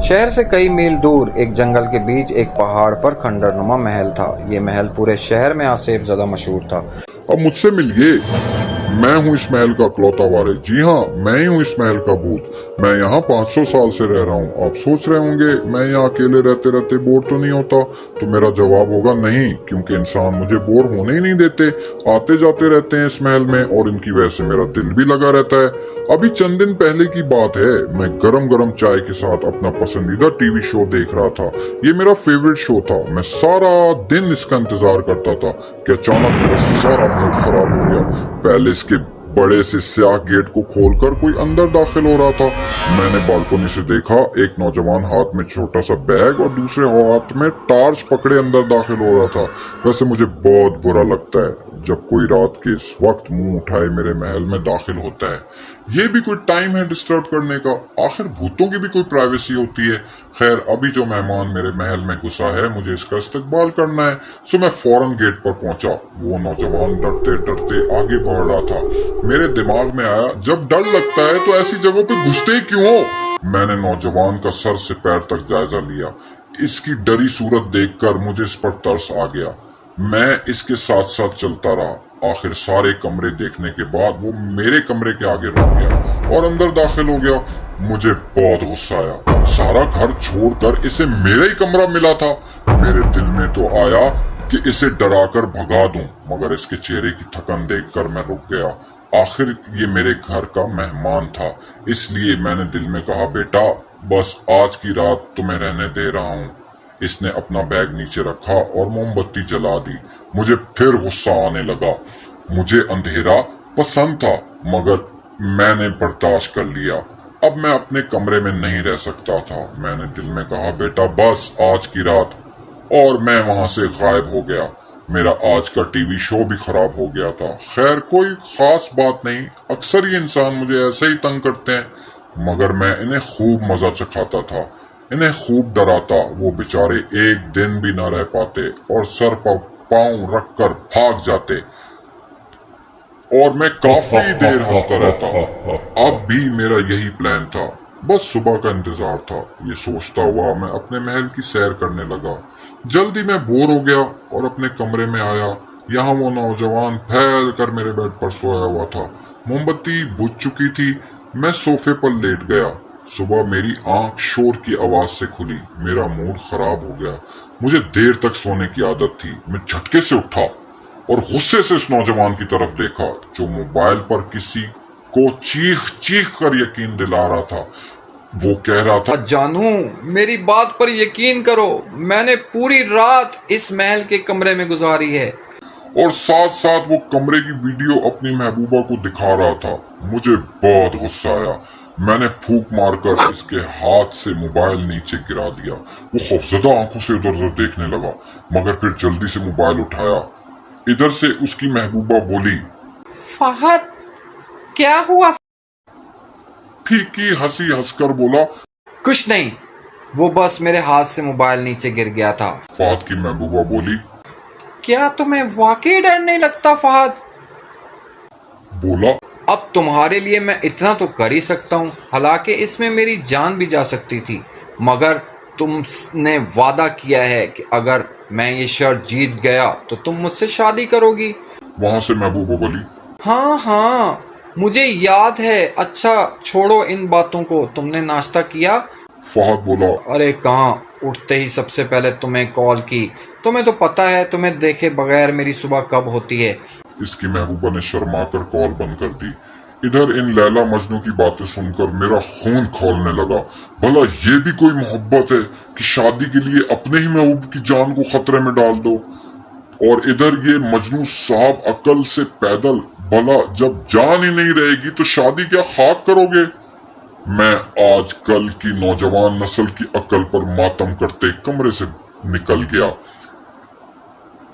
شہر سے کئی میل دور ایک جنگل کے بیچ ایک پہاڑ پر کھنڈر نما محل تھا۔ یہ محل پورے شہر میں آصف زدہ مشہور تھا۔ اب مجھ سے ملیے، میں ہوں اس محل کا اکلوتا وارث۔ جی ہاں، میں ہی ہوں اس محل کا بھوت۔ میں یہاں 500 سال سے رہ رہا ہوں۔ آپ سوچ رہے ہوں گے میں یہاں اکیلے رہتے رہتے بور تو نہیں ہوتا؟ تو میرا جواب ہوگا نہیں، کیونکہ انسان مجھے بور ہونے ہی نہیں دیتے، آتے جاتے رہتے ہیں اس محل میں، اور ان کی وجہ سے میرا دل بھی لگا رہتا ہے۔ ابھی چند دن پہلے کی بات ہے، میں گرم گرم چائے کے ساتھ اپنا پسندیدہ ٹی وی شو دیکھ رہا تھا۔ یہ میرا فیوریٹ شو تھا۔ میں سارا دن اس کا انتظار کرتا تھا کہ اچانک میرا سارا موڈ خراب ہو گیا۔ پیلس کے بڑے سے سیاہ گیٹ کو کھول کر کوئی اندر داخل ہو رہا تھا۔ میں نے بالکنی سے دیکھا ایک نوجوان ہاتھ میں چھوٹا سا بیگ اور دوسرے ہاتھ میں ٹارچ پکڑے اندر داخل ہو رہا تھا۔ ویسے مجھے بہت برا لگتا ہے جب کوئی رات کے اس وقت منہ اٹھائے میرے محل میں داخل ہوتا ہے۔ یہ بھی کوئی ٹائم ہے ڈسٹرب کرنے کا؟ آخر بھوتوں کی بھی کوئی پرائیویسی ہوتی ہے۔ خیر، ابھی جو مہمان میرے محل میں گھسا ہے مجھے اس کا استقبال کرنا ہے، سو میں فوراً گیٹ پر پہنچا۔ وہ نوجوان ڈرتے ڈرتے آگے بڑھ رہا تھا۔ میرے دماغ میں آیا، جب ڈر لگتا ہے تو ایسی جگہوں پہ گھستے ہی کیوں ہو؟ میں نے نوجوان کا سر سے پیر تک جائزہ لیا۔ اس کی ڈری صورت دیکھ کر مجھے اس پر ترس آ گیا۔ میں اس کے ساتھ ساتھ چلتا رہا۔ آخر سارے کمرے دیکھنے کے بعد وہ میرے کمرے کے آگے رک گیا اور اندر داخل ہو گیا۔ مجھے بہت غصہ آیا۔ سارا گھر چھوڑ کر اسے میرا ہی کمرہ ملا تھا۔ میرے دل میں تو آیا کہ اسے ڈرا کر بھگا دوں، مگر اس کے چہرے کی تھکن دیکھ کر میں رک گیا۔ آخر یہ میرے گھر کا مہمان تھا، اس لیے میں نے دل میں کہا، بیٹا بس آج کی رات تمہیں رہنے دے رہا ہوں۔ اس نے اپنا بیگ نیچے رکھا اور موم بتی جلا دی۔ مجھے پھر غصہ آنے لگا۔ مجھے اندھیرا پسند تھا، مگر میں نے برداشت کر لیا۔ اب میں اپنے کمرے میں نہیں رہ سکتا تھا۔ میں نے دل میں کہا، بیٹا بس آج کی رات، اور میں وہاں سے غائب ہو گیا۔ میرا آج کا ٹی وی شو بھی خراب ہو گیا تھا۔ خیر کوئی خاص بات نہیں، اکثر یہ انسان مجھے ایسے ہی تنگ کرتے ہیں، مگر میں انہیں خوب مزہ چکھاتا تھا، انہیں خوب ڈراتا۔ وہ بیچارے ایک دن بھی نہ رہ پاتے اور سر پر پاؤں رکھ کر بھاگ جاتے، اور میں کافی دیر ہنستا رہتا۔ اب بھی میرا یہی پلان تھا، بس صبح کا انتظار تھا۔ یہ سوچتا ہوا میں اپنے محل کی سیر کرنے لگا۔ جلدی میں بور ہو گیا اور اپنے کمرے میں آیا۔ یہاں وہ نوجوان پھیل کر میرے بیڈ پر سویا ہوا تھا۔ موم بتی بجھ چکی تھی۔ میں صوفے پر لیٹ گیا۔ صبح میری آنکھ شور کی آواز سے کھلی۔ میرا موڈ خراب ہو گیا۔ مجھے دیر تک سونے کی عادت تھی۔ میں جھٹکے سے اٹھا اور غصے سے اس نوجوان کی طرف دیکھا جو موبائل پر کسی کو چیخ چیخ کر یقین دلا رہا تھا۔ وہ کہہ رہا تھا، جانو میری بات پر یقین کرو، میں نے پوری رات اس محل کے کمرے میں گزاری ہے، اور ساتھ ساتھ وہ کمرے کی ویڈیو اپنی محبوبہ کو دکھا رہا تھا۔ مجھے بہت غصہ آیا۔ میں نے پھونک مار کر اس کے ہاتھ سے موبائل نیچے گرا دیا۔ وہ خوفزدہ آنکھوں سے ادھر ادھر دیکھنے لگا، مگر پھر جلدی سے موبائل اٹھایا۔ ادھر سے اس کی محبوبہ بولی، فہد کیا ہوا؟ پھیکی ہنسی ہنس کر بولا، کچھ نہیں، وہ بس میرے ہاتھ سے موبائل نیچے گر گیا تھا۔ فہد کی محبوبہ بولی، کیا تمہیں واقعی ڈر نہیں لگتا فہد؟ بولا، اب تمہارے لیے میں اتنا تو کر ہی سکتا ہوں، حالانکہ اس میں میری جان بھی جا سکتی تھی، مگر تم نے وعدہ کیا ہے کہ اگر میں یہ شرط جیت گیا تو تم مجھ سے شادی کرو گی۔ وہاں سے محبوبہ بولی، ہاں مجھے یاد ہے۔ اچھا چھوڑو ان باتوں کو، تم نے ناشتہ کیا؟ فہد بولا، ارے کہاں، اٹھتے ہی سب سے پہلے تمہیں کال کی، تمہیں تو پتہ ہے تمہیں دیکھے بغیر میری صبح کب ہوتی ہے۔ اس کی محبوبہ نے شرما کر کال بند کر دی۔ ادھر ان لیلا مجنو کی باتیں سن کر میرا خون کھولنے لگا۔ بھلا یہ بھی کوئی محبت ہے کہ شادی کے لیے اپنے ہی محبوب کی جان کو خطرے میں ڈال دو؟ اور ادھر یہ مجنو صاحب عقل سے پیدل، بھلا جب جان ہی نہیں رہے گی تو شادی کیا خاک کرو گے؟ میں آج کل کی نوجوان نسل کی عقل پر ماتم کرتے کمرے سے نکل گیا۔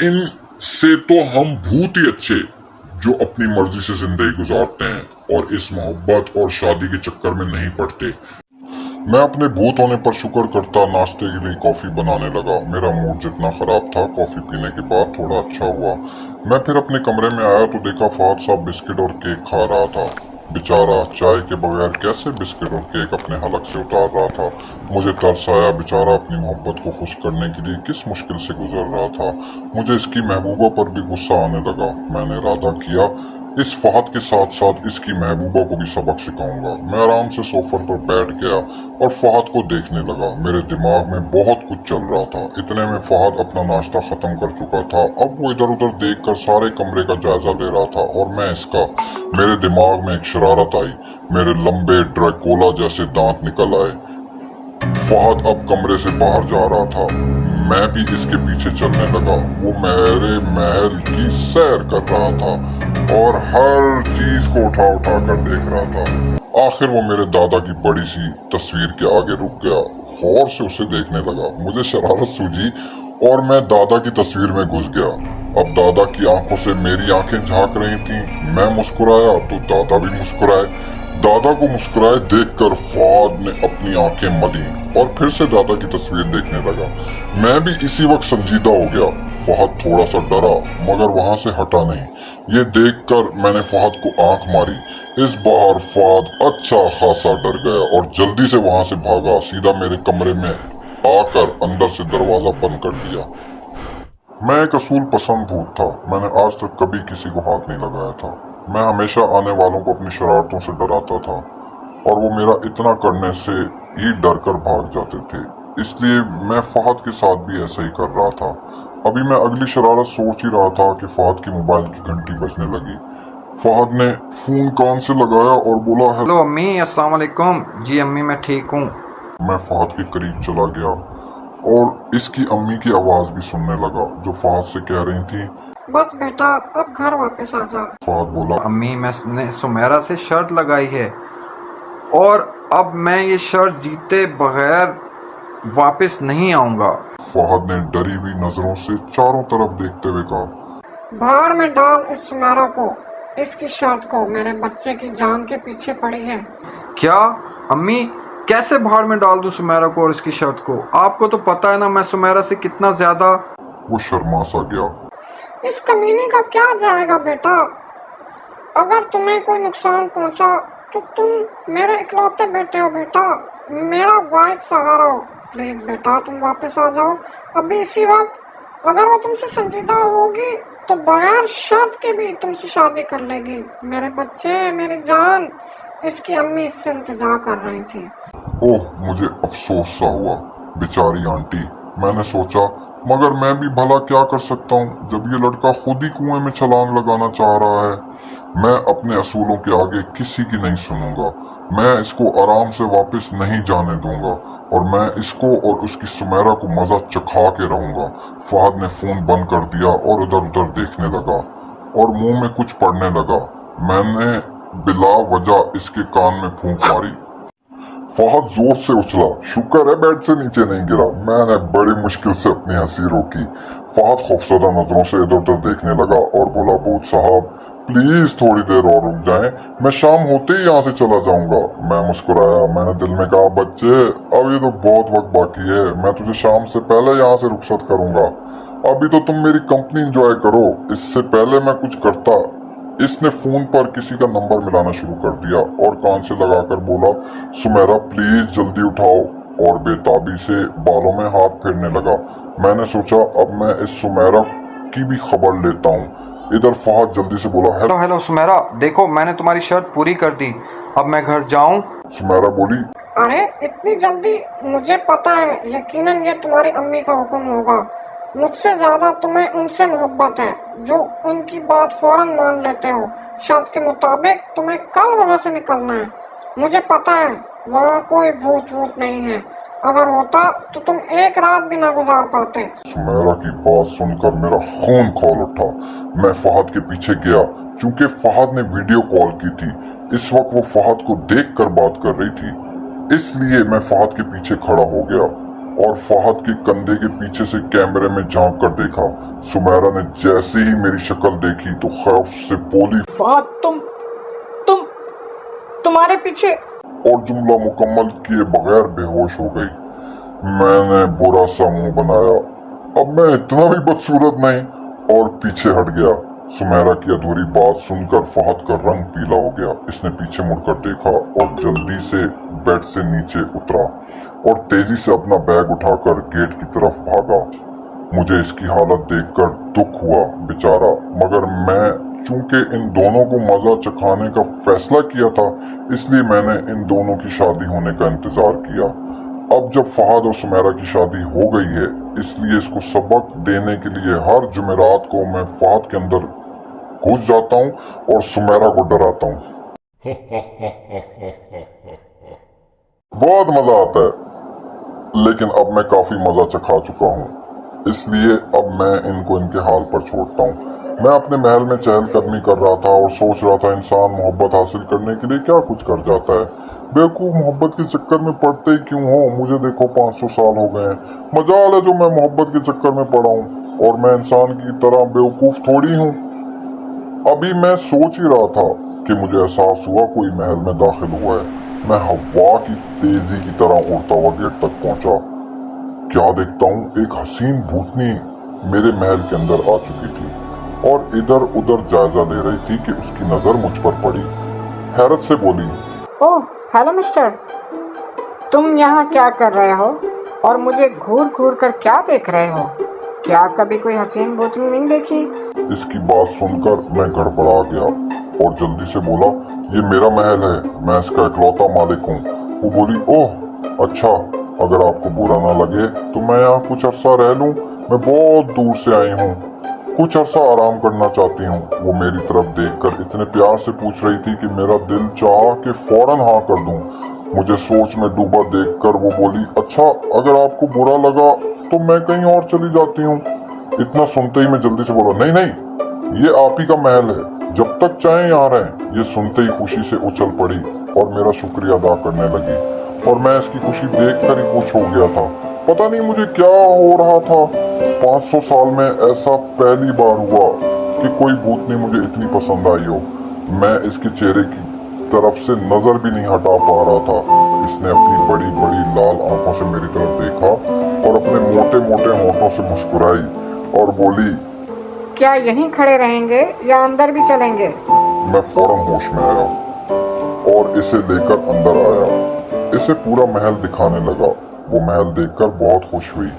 ان سے تو ہم بھوت ہی اچھے جو اپنی مرضی سے زندگی گزارتے ہیں اور اس محبت اور شادی کے چکر میں نہیں پڑتے۔ میں اپنے بھوت ہونے پر شکر کرتا ناشتے کے لیے کافی بنانے لگا۔ میرا موڈ جتنا خراب تھا کافی پینے کے بعد تھوڑا اچھا ہوا۔ میں پھر اپنے کمرے میں آیا تو دیکھا فہد صاحب بسکٹ اور کیک کھا رہا تھا۔ बेचारा चाय के बगैर कैसे बिस्किट और केक अपने हलक से उतार रहा था। मुझे तरस आया, बेचारा अपनी मोहब्बत को खुश करने के लिए किस मुश्किल से गुजर रहा था। मुझे इसकी महबूबा पर भी गुस्सा आने लगा। मैंने इरादा किया इस फहद के साथ साथ इसकी महबूबा को भी सबक सिखाऊंगा। मैं आराम से सोफे पर बैठ गया और फहद को देखने लगा। मेरे दिमाग में बहुत कुछ चल रहा था। इतने में फहद अपना नाश्ता खत्म कर चुका था। अब वो इधर उधर देखकर सारे कमरे का जायजा ले रहा था और मैं इसका। मेरे दिमाग में एक शरारत आई। मेरे लंबे ड्रैकुला जैसे दांत निकल आए। फहद अब कमरे से बाहर जा रहा था। मैं भी इसके पीछे चलने लगा। वो मेरे महल की सैर कर रहा था और हर चीज को उठा उठा कर देख रहा था। आखिर वो मेरे दादा की बड़ी सी तस्वीर के आगे रुक गया। गौर से उसे देखने लगा। मुझे शरारत सूझी और मैं दादा की तस्वीर में घुस गया। अब दादा की आंखों से मेरी आंखें झांक रही थीं। मैं मुस्कुराया तो दादा भी मुस्कुराए। दादा को मुस्कुराए देखकर फहद ने अपनी आंखें मली और फिर से दादा की तस्वीर देखने लगा। मैं भी इसी वक्त संजीदा हो गया। फहद थोड़ा सा डरा मगर वहां से हटा नहीं। ये देखकर मैंने फहद को आंख मारी। इस बार फहद अच्छा खासा डर गया और जल्दी से वहां से भागा। सीधा मेरे कमरे में आकर अंदर से दरवाजा बंद कर दिया। मैं एक असूल पसंद भूत था। मैंने आज तक कभी किसी को हाथ नहीं लगाया था। मैं हमेशा आने वालों को अपनी शरारतों से डराता था और वो मेरा इतना करने से ही डर कर भाग जाते थे। इसलिए मैं फहद के साथ भी ऐसा ही कर रहा था। अभी मैं अगली शरारत सोच ही रहा था कि फहद की मोबाइल की घंटी बजने लगी। फहद ने फोन कान से लगाया और बोला, हेलो अम्मी, अस्सलाम वालेकुम। जी अम्मी मैं ठीक हूँ। मैं फहद के करीब चला गया और इसकी अम्मी की आवाज भी सुनने लगा जो फहद से कह रही थी, बस बेटा अब घर वापस आ जा। फहद बोला, अम्मी मैंने सुमेरा से शर्त लगाई है और अब मैं ये शर्त जीते बगैर वापस नहीं आऊँगा। फहद ने डरी हुई नजरों से चारों तरफ देखते हुए कहा, भाड़ में डाल इस सुमेरा को, इसकी शर्त को। मेरे बच्चे की जान के पीछे पड़ी है। क्या अम्मी, कैसे भाड़ में डाल दूं सुमेरा को और इसकी शर्त को? आपको तो पता है ना मैं सुमेरा से कितना ज्यादा। वो शर्मा सा गया। इस कमीने का क्या जाएगा बेटा, अगर तुम्हें कोई नुकसान पहुंचा तो तुम मेरे इकलौते बेटे हो बेटा, मेरा वाहिद सहारा हो। प्लीज बेटा तुम वापस आ जाओ अभी इसी वक्त। अगर वो तुमसे संजीदा होगी तो बगैर शर्त के भी तुमसे शादी कर लेगी। मेरे बच्चे, मेरी जान। इसकी अम्मी इससे इल्तिजा कर रही थी। ओह, मुझे अफसोस सा हुआ। बेचारी आंटी। मैंने सोचा मगर मैं भी भला क्या कर सकता हूँ जब ये लड़का खुद ही कुएं में छलांग लगाना चाह रहा है। मैं अपने असूलों के आगे किसी की नहीं सुनूंगा। मैं इसको आराम से वापस नहीं जाने दूंगा और मैं इसको और उसकी सुमेरा को मजा चखा के रहूंगा। फहद ने फोन बंद कर दिया और इधर उधर देखने लगा और मुंह में कुछ पड़ने लगा। मैंने बिला वजह इसके कान में फूंक मारी। फहद जोर से उछला। शुक्र है बेड से नीचे नहीं गिरा। मैंने बड़ी मुश्किल से अपनी हंसी रोकी। फहद खौफसदा नजरों से इधर उधर देखने लगा और बोला, भूत साहब प्लीज थोड़ी देर और रुक जाएं, मैं शाम होते ही यहाँ से चला जाऊंगा। मैं मुस्कुराया। मैंने दिल में कहा, बच्चे अभी तो बहुत वक्त बाकी है, मैं तुझे शाम से पहले यहाँ से रुखसत करूंगा। अभी तो तुम मेरी कंपनी एंजॉय करो, इससे पहले मैं कुछ करता। इसने फोन पर किसी का नंबर मिलाना शुरू कर दिया और कान से लगाकर बोला, सुमेरा प्लीज जल्दी उठाओ, और बेताबी से बालों में हाथ फेरने लगा। मैंने सोचा अब मैं इस सुमेरा की भी खबर लेता हूँ। इधर फहद जल्दी से बोला, हेलो हेलो सुमेरा, देखो मैंने तुम्हारी शर्त पूरी कर दी, अब मैं घर जाऊं? सुमेरा बोली, अरे इतनी जल्दी? मुझे पता है यकीनन ये तुम्हारी अम्मी का हुक्म होगा। मुझसे ज्यादा तुम्हें उनसे मोहब्बत है जो उनकी बात फौरन मान लेते हो। शर्त के मुताबिक तुम्हें कल वहाँ से निकलना है। मुझे पता है वहाँ कोई भूत वूत नहीं है, अगर होता तो तुम एक रात भी ना गुजार पाते। सुमेरा की बात सुनकर मेरा खून खौल उठा। मैं फहद के पीछे गया। चूंकि फहद ने वीडियो कॉल की थी, इस वक्त वो फहद को देखकर बात कर रही थी, इसलिए मैं फहद के पीछे खड़ा हो गया और फहद के कंधे के पीछे से कैमरे में झांक कर देखा। सुमेरा ने जैसे ही मेरी शक्ल देखी तो खौफ से बोली, फहद तुम्हारे पीछे। और जुमला मुकम्मल किए बगैर बेहोश हो गई। मैंने बुरा सा मुंह बनाया। अब मैं इतना भी बदसूरत नहीं और पीछे हट गया। सुमेरा की अधूरी बात सुनकर फहद का रंग पीला हो गया। इसने पीछे मुड़कर देखा और जल्दी से बेड से नीचे उतरा और तेजी से अपना बैग उठाकर गेट की तरफ भागा। मुझे इसकी हालत देखकर दुख हुआ बेचारा, मगर मैं चूंकि इन दोनों को मजा चखाने का फैसला किया था, इसलिए मैंने इन दोनों की शादी होने का इंतजार किया। अब जब फहद और सुमेरा की शादी हो गई है, इसलिए इसको सबक देने के लिए हर जुमेरात को मैं फहद के अंदर घुस जाता हूँ और सुमेरा को डराता हूँ। बहुत मजा आता है, लेकिन अब मैं काफी मजा चखा चुका हूँ, इसलिए अब मैं इनको इनके हाल पर छोड़ता हूँ। मैं अपने महल में चहलकदमी कर रहा था और सोच रहा था इंसान मोहब्बत हासिल करने के लिए क्या कुछ कर जाता है। बेवकूफ मोहब्बत के चक्कर में पड़ते ही क्यों हो। मुझे देखो 500 साल हो गए हैं, मजाल है जो मैं मोहब्बत के चक्कर में पड़ा हूँ, और मैं इंसान की तरह बेवकूफ थोड़ी हूँ। अभी मैं सोच ही रहा था कि मुझे एहसास हुआ कोई महल में दाखिल हुआ है। मैं हवा की तेजी की तरह उड़ता हुआ गेट तक पहुंचा। क्या देखता हूँ, एक हसीन भूतनी मेरे महल के अंदर आ चुकी थी और इधर उधर जायजा ले रही थी कि उसकी नजर मुझ पर पड़ी। हैरत से बोली, ओह हेलो मिस्टर, तुम यहाँ क्या कर रहे हो और मुझे घूर घूर कर क्या देख रहे हो? क्या कभी कोई हसीन भूतनी नहीं देखी? इसकी बात सुनकर मैं गड़बड़ा गया और जल्दी से बोला, ये मेरा महल है, मैं इसका इकलौता मालिक हूँ। वो बोली, ओह अच्छा, अगर आपको बुरा ना लगे तो मैं यहाँ कुछ अरसा रह लूँ। मैं बहुत दूर से आई हूँ, कुछ अरसा आराम करना चाहती हूँ। वो मेरी तरफ देखकर इतने प्यार से पूछ रही थी कि मेरा दिल चाहा कि फौरन हाँ कर दूं। मुझे सोच में डूबा देखकर वो बोली, अच्छा अगर आपको बुरा लगा तो मैं कहीं और चली जाती हूँ। इतना सुनते ही मैं जल्दी से बोला, नहीं नहीं, ये आप ही का महल है, जब तक चाहे यहाँ रहें। ये सुनते ही खुशी से उछल पड़ी और मेरा शुक्रिया अदा करने लगी, और मैं इसकी खुशी देखकर ही खुश हो गया था। पता नहीं मुझे क्या हो रहा था। 500 साल में ऐसा पहली बार हुआ कि कोई भूतनी मुझे इतनी पसंद आई हो। मैं इसके चेहरे की तरफ से नजर भी नहीं हटा पा रहा था। इसने अपनी बड़ी बड़ी लाल आंखों से मेरी तरफ देखा और अपने मोटे मोटे होठों से मुस्कुराई और बोली, क्या यहीं खड़े रहेंगे या अंदर भी चलेंगे? मैं फौरन होश में आया और इसे लेकर अंदर आया। इसे पूरा महल दिखाने लगा। वो महल देखकर बहुत खुश हुई।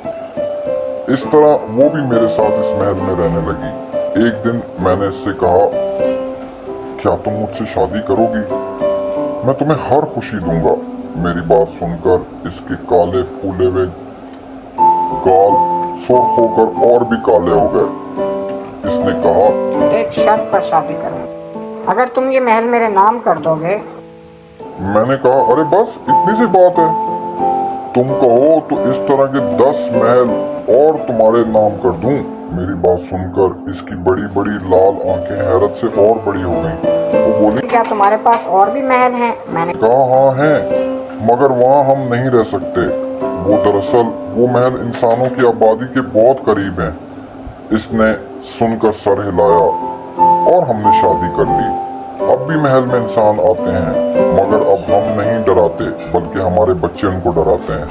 इस तरह वो भी मेरे साथ इस महल में रहने लगी। एक दिन मैंने इससे कहा, क्या तुम मुझसे शादी करोगी? मैं तुम्हें हर खुशी दूंगा। मेरी बात सुनकर इसके काले फूले हुए गाल सुर्ख होकर और भी काले हो गए। इसने कहा, एक शर्त पर शादी करूं, अगर तुम ये महल मेरे नाम कर दोगे। मैंने कहा, अरे बस इतनी सी बात है, तुम कहो तो इस तरह के 10 महल और तुम्हारे नाम कर दूं। मेरी बात सुनकर इसकी बड़ी बड़ी लाल आंखें हैरत से और बड़ी हो गईं। वो बोली, क्या तुम्हारे पास और भी महल हैं? मैंने कहा, हाँ हैं, मगर वहाँ हम नहीं रह सकते। वो दरअसल वो महल इंसानों की आबादी के बहुत करीब हैं। इसने सुनकर सर हिलाया और हमने शादी कर ली। अब भी महल में इंसान आते हैं, मगर अब हम नहीं डराते, बल्कि हमारे बच्चे उनको डराते हैं।